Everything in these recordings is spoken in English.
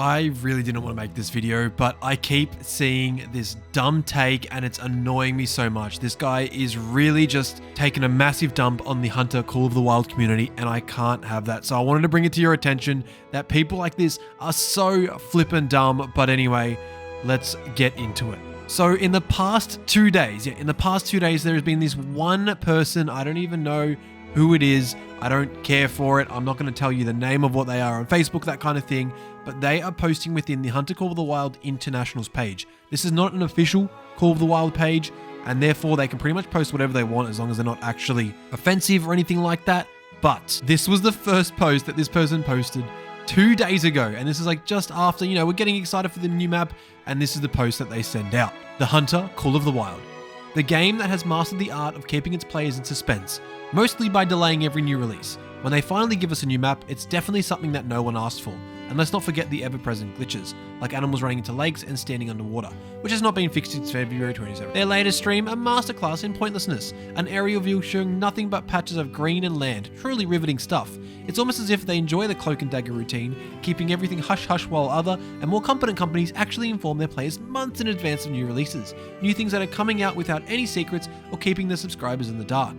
I really didn't want to make this video, but I keep seeing this dumb take and it's annoying me so much. This guy is really just taking a massive dump on the Hunter Call of the Wild community, and I can't have that. So I wanted to bring it to your attention that people like this are so flippin' dumb. But anyway, let's get into it. So in the past 2 days, there has been this one person, I don't even know who it is. I don't care for it. I'm not going to tell you the name of what they are on Facebook, that kind of thing. But they are posting within the Hunter Call of the Wild Internationals page. This is not an official Call of the Wild page, and therefore they can pretty much post whatever they want as long as they're not actually offensive or anything like that. But this was the first post that this person posted 2 days ago. And this is like just after, we're getting excited for the new map. And this is the post that they send out. The Hunter Call of the Wild. The game that has mastered the art of keeping its players in suspense, mostly by delaying every new release. When they finally give us a new map, it's definitely something that no one asked for. And let's not forget the ever-present glitches, like animals running into lakes and standing underwater, which has not been fixed since February 27. Their latest stream, a masterclass in pointlessness, an aerial view showing nothing but patches of green and land, truly riveting stuff. It's almost as if they enjoy the cloak and dagger routine, keeping everything hush-hush while other and more competent companies actually inform their players months in advance of new releases, new things that are coming out without any secrets or keeping their subscribers in the dark.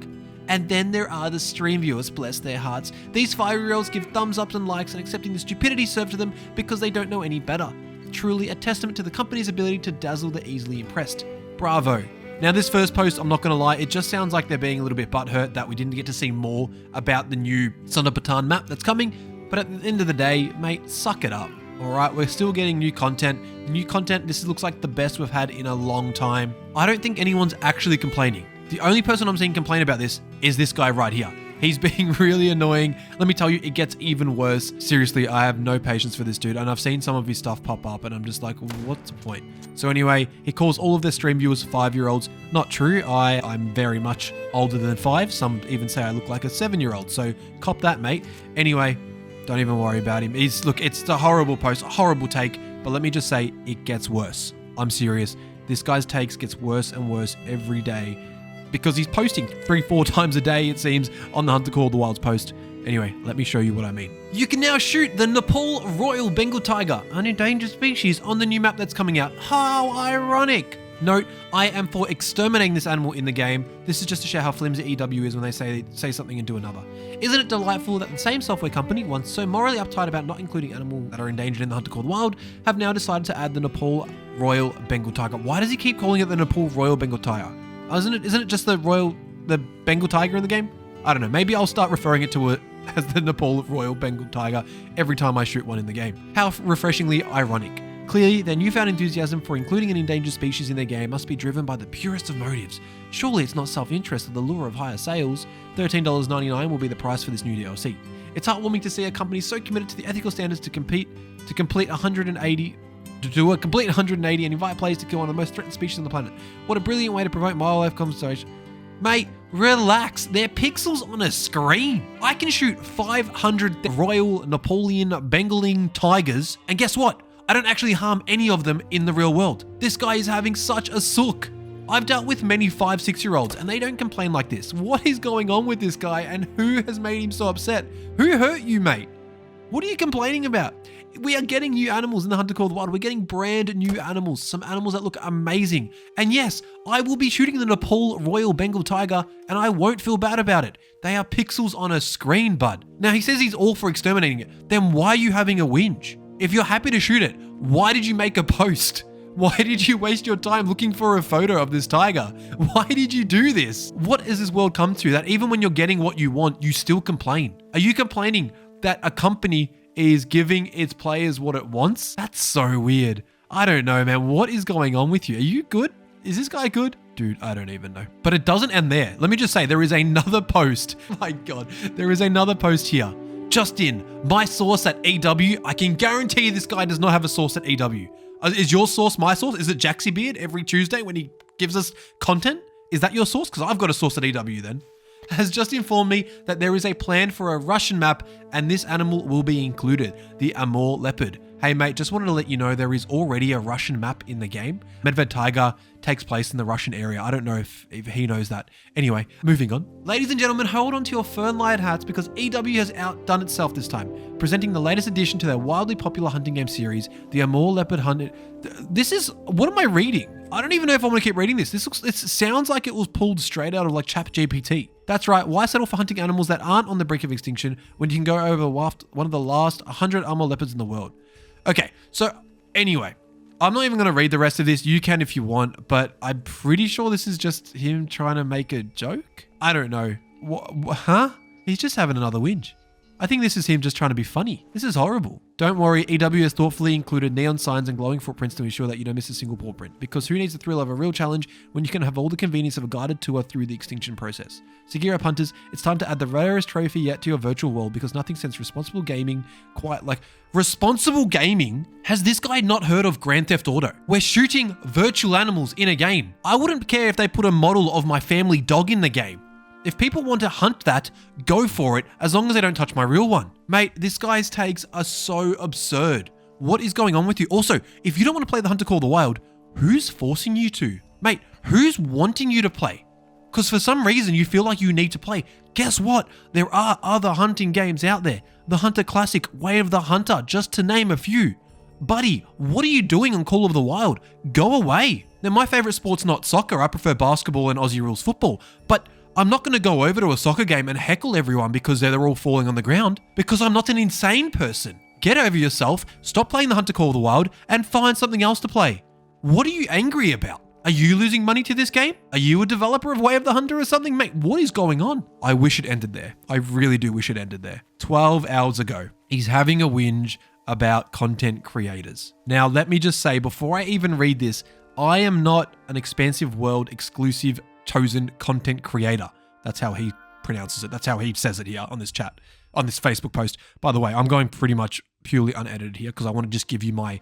And then there are the stream viewers, bless their hearts. These 5-year-olds give thumbs ups and likes and accepting the stupidity served to them because they don't know any better. Truly a testament to the company's ability to dazzle the easily impressed. Bravo. Now this first post, I'm not going to lie, it just sounds like they're being a little bit butthurt that we didn't get to see more about the new Sundarpatan map that's coming. But at the end of the day, mate, suck it up. Alright, we're still getting new content. New content, this looks like the best we've had in a long time. I don't think anyone's actually complaining. The only person I'm seeing complain about this is this guy right here. He's being really annoying. Let me tell you, it gets even worse. Seriously, I have no patience for this dude, and I've seen some of his stuff pop up, and I'm just like, what's the point? So anyway, he calls all of their stream viewers 5-year-olds. Not true. I'm very much older than 5. Some even say I look like a 7-year-old. So cop that, mate. Anyway, don't even worry about him. Look, it's a horrible post, a horrible take, but let me just say, it gets worse. I'm serious. This guy's takes gets worse and worse every day, because he's posting 3-4 times a day, it seems, on the Hunter Call of the Wild's post. Anyway, let me show you what I mean. You can now shoot the Nepal Royal Bengal Tiger, an endangered species, on the new map that's coming out. How ironic! Note, I am for exterminating this animal in the game. This is just to show how flimsy EW is when they say something and do another. Isn't it delightful that the same software company, once so morally uptight about not including animals that are endangered in the Hunter Call of the Wild, have now decided to add the Nepal Royal Bengal Tiger? Why does he keep calling it the Nepal Royal Bengal Tiger? Isn't it just the Bengal Tiger in the game? I don't know. Maybe I'll start referring it to it as the Nepal Royal Bengal Tiger every time I shoot one in the game. How refreshingly ironic. Clearly, their newfound enthusiasm for including an endangered species in their game must be driven by the purest of motives. Surely it's not self-interest or the lure of higher sales. $13.99 will be the price for this new DLC. It's heartwarming to see a company so committed to the ethical standards to complete 180 and invite players to kill one of the most threatened species on the planet. What a brilliant way to promote wildlife conservation. Mate, relax. They're pixels on a screen. I can shoot 500 Royal Napoleon Bengaling tigers, and guess what? I don't actually harm any of them in the real world. This guy is having such a sook. I've dealt with many 5-6-year-olds and they don't complain like this. What is going on with this guy, and who has made him so upset? Who hurt you, mate? What are you complaining about? We are getting new animals in the Hunter Call of the Wild. We're getting brand new animals, some animals that look amazing. And yes, I will be shooting the Nepal Royal Bengal Tiger and I won't feel bad about it. They are pixels on a screen, bud. Now, he says he's all for exterminating it. Then why are you having a whinge? If you're happy to shoot it, why did you make a post? Why did you waste your time looking for a photo of this tiger? Why did you do this? What has this world come to that even when you're getting what you want, you still complain? Are you complaining that a company is giving its players what it wants? That's so weird. I don't know, man. What is going on with you? Are you good? Is this guy good? Dude, I don't even know. But it doesn't end there. Let me just say, there is another post. My God, there is another post here. Just in, my source at EW. I can guarantee this guy does not have a source at EW. Is your source my source? Is it Jaxie Beard every Tuesday when he gives us content? Is that your source? Because I've got a source at EW then. Has just informed me that there is a plan for a Russian map and this animal will be included, the Amur leopard. Hey mate, just wanted to let you know there is already a Russian map in the game. Medved Taiga takes place in the Russian area. I don't know if he knows that. Anyway, moving on. Ladies and gentlemen, hold on to your fern-lion hats because EW has outdone itself this time, presenting the latest addition to their wildly popular hunting game series, the Amur Leopard Hunter. This is, what am I reading? I don't even know if I want to keep reading this. It sounds like it was pulled straight out of like ChatGPT. That's right, why settle for hunting animals that aren't on the brink of extinction when you can go over one of the last 100 Amur leopards in the world? Okay, so anyway, I'm not even going to read the rest of this. You can if you want, but I'm pretty sure this is just him trying to make a joke. I don't know. Huh? He's just having another whinge. I think this is him just trying to be funny. This is horrible. Don't worry, EW has thoughtfully included neon signs and glowing footprints to ensure that you don't miss a single paw print, because who needs the thrill of a real challenge when you can have all the convenience of a guided tour through the extinction process? So gear up, hunters, it's time to add the rarest trophy yet to your virtual world, because nothing sense responsible gaming quite like... Responsible gaming? Has this guy not heard of Grand Theft Auto? We're shooting virtual animals in a game. I wouldn't care if they put a model of my family dog in the game. If people want to hunt that, go for it, as long as they don't touch my real one. Mate, this guy's takes are so absurd. What is going on with you? Also, if you don't want to play The Hunter Call of the Wild, who's forcing you to? Mate, who's wanting you to play? Because for some reason you feel like you need to play. Guess what? There are other hunting games out there. The Hunter Classic, Way of the Hunter, just to name a few. Buddy, what are you doing on Call of the Wild? Go away. Now, my favorite sport's not soccer. I prefer basketball and Aussie rules football. But I'm not going to go over to a soccer game and heckle everyone because they're all falling on the ground, because I'm not an insane person. Get over yourself, stop playing The Hunter Call of the Wild, and find something else to play. What are you angry about? Are you losing money to this game? Are you a developer of Way of the Hunter or something? Mate, what is going on? I wish it ended there. I really do wish it ended there. 12 hours ago, he's having a whinge about content creators. Now, let me just say, before I even read this, I am not an Expansive World exclusive chosen content creator. That's how he pronounces it. That's how he says it here on this chat, on this Facebook post. By the way, I'm going pretty much purely unedited here because I want to just give you my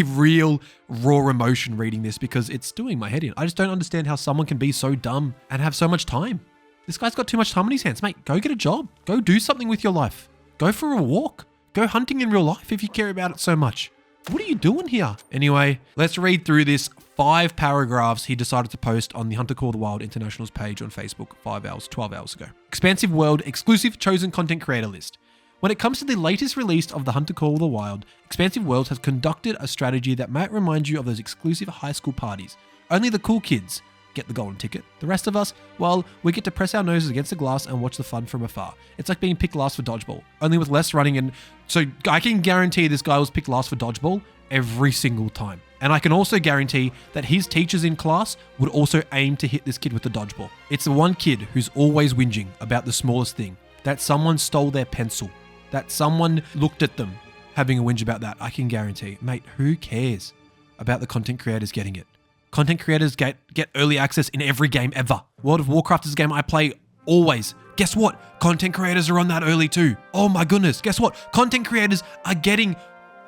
real raw emotion reading this, because it's doing my head in. I just don't understand how someone can be so dumb and have so much time. This guy's got too much time on his hands. Mate, go get a job. Go do something with your life. Go for a walk. Go hunting in real life if you care about it so much. What are you doing here? Anyway, let's read through this 5 paragraphs he decided to post on the Hunter Call of the Wild International's page on Facebook 12 hours ago. Expansive World exclusive chosen content creator list. When it comes to the latest release of the Hunter Call of the Wild, Expansive Worlds has conducted a strategy that might remind you of those exclusive high school parties. Only the cool kids get the golden ticket. The rest of us, well, we get to press our noses against the glass and watch the fun from afar. It's like being picked last for dodgeball, only with less running. And so I can guarantee this guy was picked last for dodgeball every single time. And I can also guarantee that his teachers in class would also aim to hit this kid with the dodgeball. It's the one kid who's always whinging about the smallest thing, that someone stole their pencil, that someone looked at them having a whinge about that. I can guarantee, mate, who cares about the content creators getting it? Content creators get early access in every game ever. World of Warcraft is a game I play always. Guess what? Content creators are on that early too. Oh my goodness. Guess what? Content creators are getting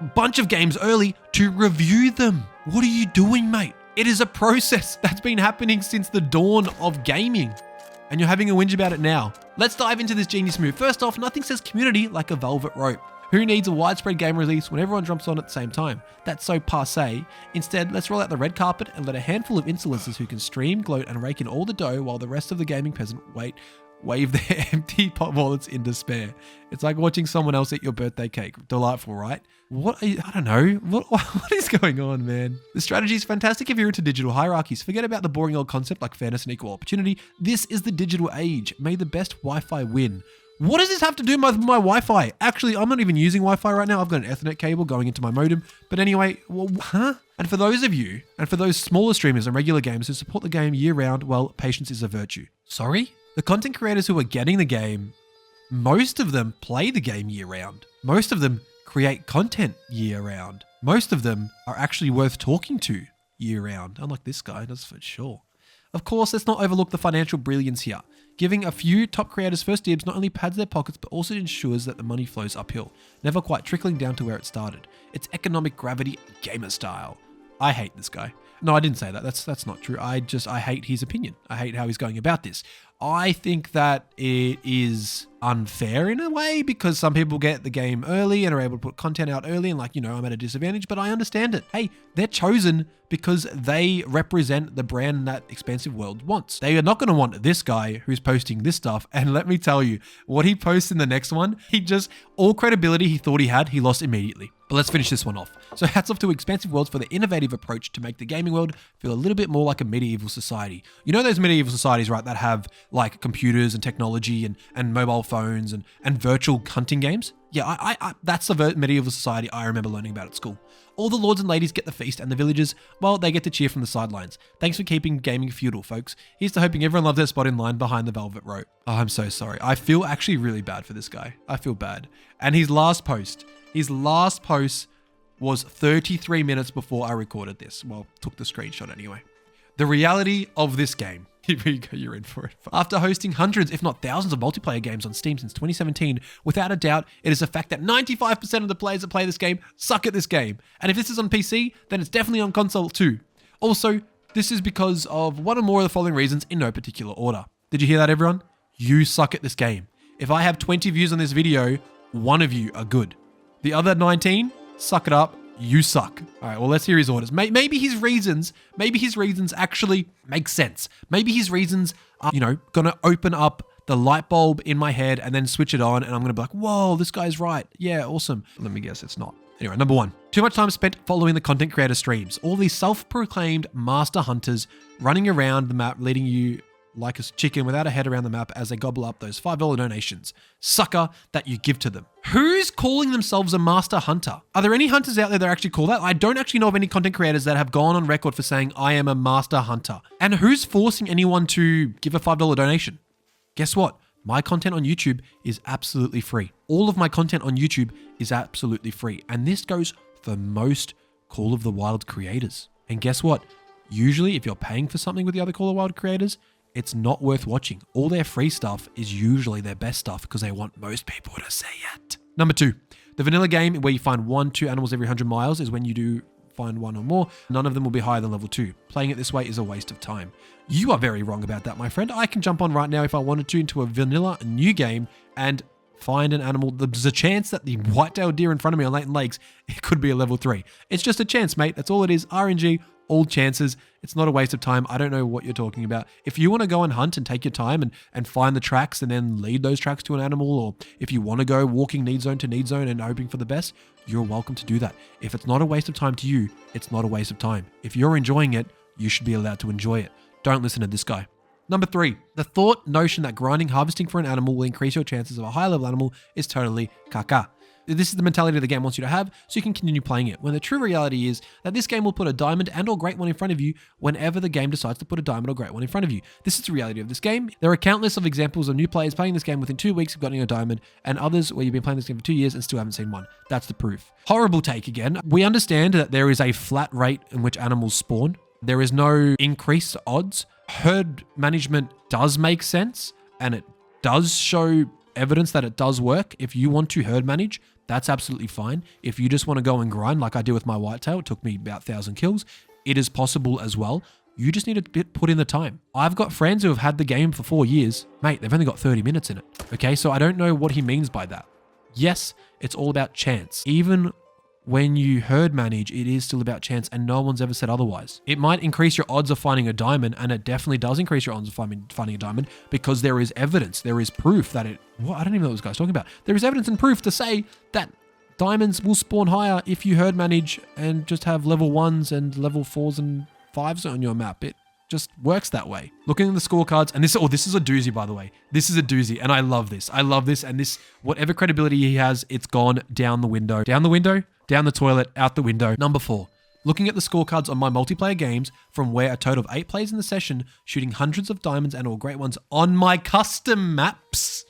a bunch of games early to review them. What are you doing, mate? It is a process that's been happening since the dawn of gaming, and you're having a whinge about it now. Let's dive into this genius move. First off, nothing says community like a velvet rope. Who needs a widespread game release when everyone jumps on at the same time? That's so passé. Instead, let's roll out the red carpet and let a handful of influencers who can stream, gloat, and rake in all the dough while the rest of the gaming peasant wave their empty pot wallets in despair. It's like watching someone else eat your birthday cake. Delightful, right? I don't know. What is going on, man? The strategy is fantastic if you're into digital hierarchies. Forget about the boring old concept like fairness and equal opportunity. This is the digital age. May the best Wi-Fi win. What does this have to do with my Wi-Fi? Actually, I'm not even using Wi-Fi right now. I've got an Ethernet cable going into my modem. But anyway, And for those of you, and for those smaller streamers and regular gamers who support the game year-round, well, patience is a virtue. Sorry? The content creators who are getting the game, most of them play the game year-round. Most of them create content year-round. Most of them are actually worth talking to year-round. Unlike this guy, that's for sure. Of course, let's not overlook the financial brilliance here. Giving a few top creators first dibs not only pads their pockets, but also ensures that the money flows uphill, never quite trickling down to where it started. It's economic gravity, gamer style. I hate this guy. No, I didn't say that. That's not true. I hate his opinion. I hate how he's going about this. I think that it is unfair in a way because some people get the game early and are able to put content out early and like, I'm at a disadvantage, but I understand it. Hey, they're chosen because they represent the brand that Expansive World wants. They are not going to want this guy who's posting this stuff. And let me tell you, what he posts in the next one, all credibility he thought he had, he lost immediately. But let's finish this one off. So hats off to Expansive Worlds for their innovative approach to make the gaming world feel a little bit more like a medieval society. You know those medieval societies, right, that have like computers and technology and mobile phones and virtual hunting games? Yeah, I that's the medieval society I remember learning about at school. All the lords and ladies get the feast and the villagers, well, they get to cheer from the sidelines. Thanks for keeping gaming feudal, folks. Here's to hoping everyone loves their spot in line behind the velvet rope. Oh, I'm so sorry. I feel actually really bad for this guy. I feel bad. And his last post was 33 minutes before I recorded this. Well, took the screenshot anyway. The reality of this game. Here we go, you're in for it. After hosting hundreds, if not thousands of multiplayer games on Steam since 2017, without a doubt, it is a fact that 95% of the players that play this game suck at this game. And if this is on PC, then it's definitely on console too. Also, this is because of one or more of the following reasons in no particular order. Did you hear that, everyone? You suck at this game. If I have 20 views on this video, one of you are good. The other 19, suck it up. You suck. All right, well, let's hear his orders. Maybe his reasons actually make sense. Maybe his reasons are, going to open up the light bulb in my head and then switch it on and I'm going to be like, whoa, this guy's right. Yeah, awesome. Let me guess, it's not. Anyway, number 1, too much time spent following the content creator streams. All these self-proclaimed master hunters running around the map, leading you like a chicken without a head around the map as they gobble up those $5 donations. Sucker that you give to them. Who's calling themselves a master hunter? Are there any hunters out there that actually call that? I don't actually know of any content creators that have gone on record for saying, I am a master hunter. And who's forcing anyone to give a $5 donation? Guess what? My content on YouTube is absolutely free. All of my content on YouTube is absolutely free. And this goes for most Call of the Wild creators. And guess what? Usually, if you're paying for something with the other Call of the Wild creators, it's not worth watching. All their free stuff is usually their best stuff because they want most people to see it. Number 2, the vanilla game where you find 1-2 animals every 100 miles is when you do find one or more. None of them will be higher than level 2. Playing it this way is a waste of time. You are very wrong about that, my friend. I can jump on right now if I wanted to into a vanilla new game and find an animal. There's a chance that the white-tailed deer in front of me on Leighton Lakes, it could be a level 3. It's just a chance, mate. That's all it is. RNG. All chances. It's not a waste of time. I don't know what you're talking about. If you want to go and hunt and take your time and find the tracks and then lead those tracks to an animal, or if you want to go walking need zone to need zone and hoping for the best, you're welcome to do that. If it's not a waste of time to you, it's not a waste of time. If you're enjoying it, you should be allowed to enjoy it. Don't listen to this guy. Number 3, the notion that grinding, harvesting for an animal will increase your chances of a high level animal is totally caca. This is the mentality the game wants you to have so you can continue playing it, when the true reality is that this game will put a diamond and or great one in front of you whenever the game decides to put a diamond or great one in front of you. This is the reality of this game. There are countless of examples of new players playing this game within 2 weeks of getting a diamond, and others where you've been playing this game for 2 years and still haven't seen one. That's the proof. Horrible take again. We understand that there is a flat rate in which animals spawn. There is no increased odds. Herd management does make sense, and it does show evidence that it does work. If you want to herd manage, that's absolutely fine. If you just want to go and grind like I did with my whitetail, it took me about 1,000 kills. It is possible as well. You just need to put in the time. I've got friends who have had the game for 4 years. Mate, they've only got 30 minutes in it. Okay, so I don't know what he means by that. Yes, it's all about chance. Even when you herd manage, it is still about chance, and no one's ever said otherwise. It might increase your odds of finding a diamond, and it definitely does increase your odds of finding a diamond because there is evidence, there is proof that I don't even know what this guy's talking about. There is evidence and proof to say that diamonds will spawn higher if you herd manage and just have level 1s and level 4s and 5s on your map. It just works that way. Looking at the scorecards, and this is a doozy, by the way. This is a doozy, and I love this. And this, whatever credibility he has, it's gone down the window. Down the window? Down the toilet, out the window. Number 4, looking at the scorecards on my multiplayer games from where a total of 8 players in the session, shooting hundreds of diamonds and all great ones on my custom maps.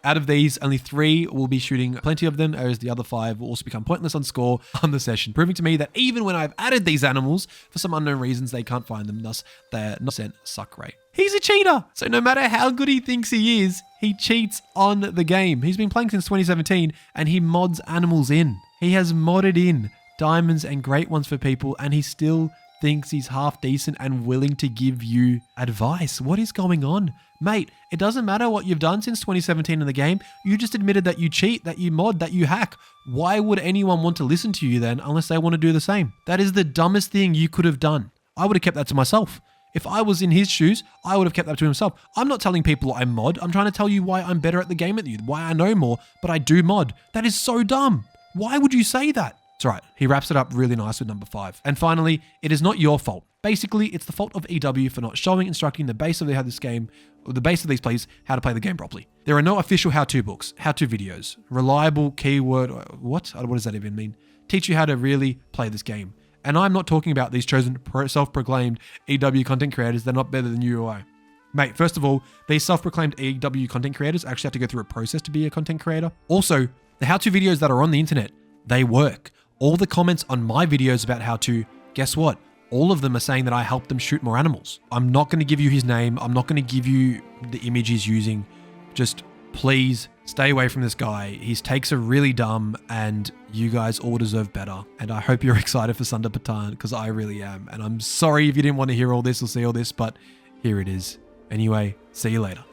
Out of these, only 3 will be shooting plenty of them, whereas the other 5 will also become pointless on score on the session, proving to me that even when I've added these animals, for some unknown reasons, they can't find them, thus their 9% suck rate. He's a cheater! So no matter how good he thinks he is, he cheats on the game. He's been playing since 2017, and he mods animals in. He has modded in diamonds and great ones for people, and he still thinks he's half decent and willing to give you advice. What is going on? Mate, it doesn't matter what you've done since 2017 in the game. You just admitted that you cheat, that you mod, that you hack. Why would anyone want to listen to you then unless they want to do the same? That is the dumbest thing you could have done. I would have kept that to myself. If I was in his shoes, I would have kept that to himself. I'm not telling people I mod. I'm trying to tell you why I'm better at the game than you, why I know more, but I do mod. That is so dumb. Why would you say that? It's all right. He wraps it up really nice with number 5. And finally, it is not your fault. Basically, it's the fault of EW for not showing, instructing the base of how this game, or the base of these players, how to play the game properly. There are no official how-to books, how-to videos, reliable keyword, what does that even mean? Teach you how to really play this game. And I'm not talking about these chosen self-proclaimed EW content creators. They're not better than you or I. Mate, first of all, these self-proclaimed EW content creators actually have to go through a process to be a content creator. Also, the how-to videos that are on the internet, they work. All the comments on my videos about how to, guess what? All of them are saying that I helped them shoot more animals. I'm not going to give you his name. I'm not going to give you the image he's using. Just please stay away from this guy. His takes are really dumb and you guys all deserve better. And I hope you're excited for Sundarpatan because I really am. And I'm sorry if you didn't want to hear all this or see all this, but here it is. Anyway, see you later.